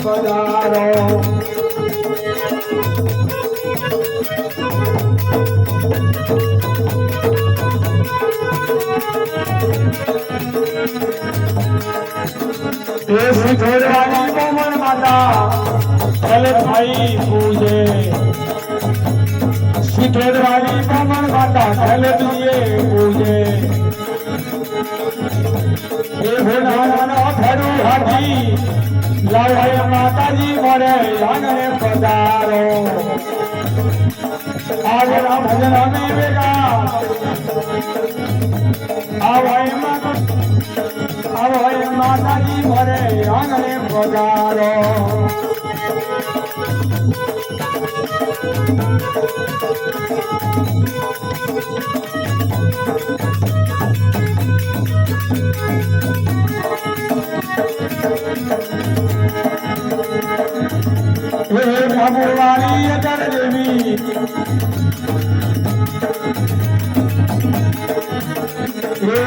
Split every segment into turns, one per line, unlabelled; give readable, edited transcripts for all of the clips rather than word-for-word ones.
પધારો છોડવાની કોમળ માતા ભલે ભાઈ પૂજે છોડવાની કોમળ માતા ભલે તુએ પૂજે એ ભોળાનો ખરું હાથી લાવાય માતાજી મળે આંગણે પધારો આગળ ભજન અમે વેગા આવાય માતાજી મળે આંગણે પધારો બાબુવાળી અજર દેવી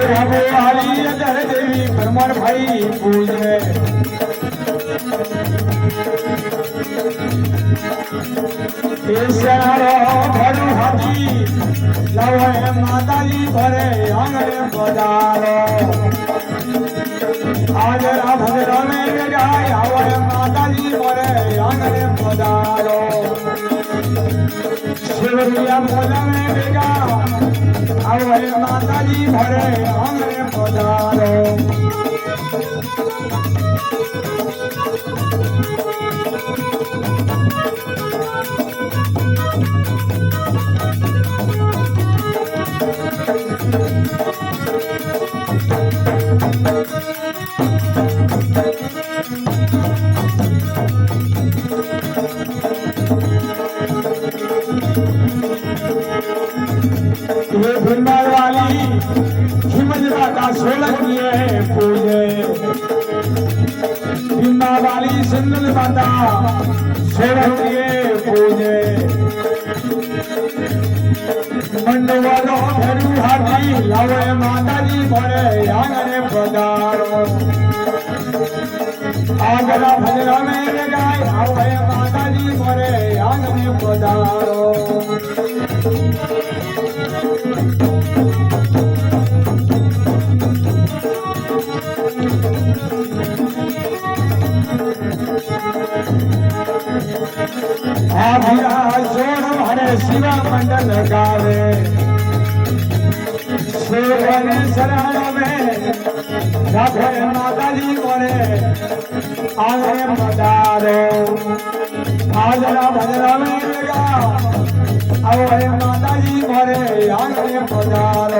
બાબુવાળી અજર દેવી પરમર ભાઈ પૂજે ભરું હાથી લાવો માતાજી ભરે આંગણે પધારો આજરા ભદ્રને જાય આવો માતાજી ભરે આંગણે પધારો શિવરિયા ભોજને ભેગા આવો માતાજી ભરે આંગણે પધારો वाली हिमज माता सोलंकी पूजे हिमा वाली सिंधु माता सोलंकी पूजे मंडवालो भरू हाथी लावे माताजी भरे आंगणे पधारो आगरा भजरा में गाय आवे माताजी भरे आंगणे पधारो शिवा मंडल गावे सोवन शरण में राधे माताजी मोरे आंगणे पधारो आजरा भजरा में लगा आओ माताजी मोरे आंगणे पधारो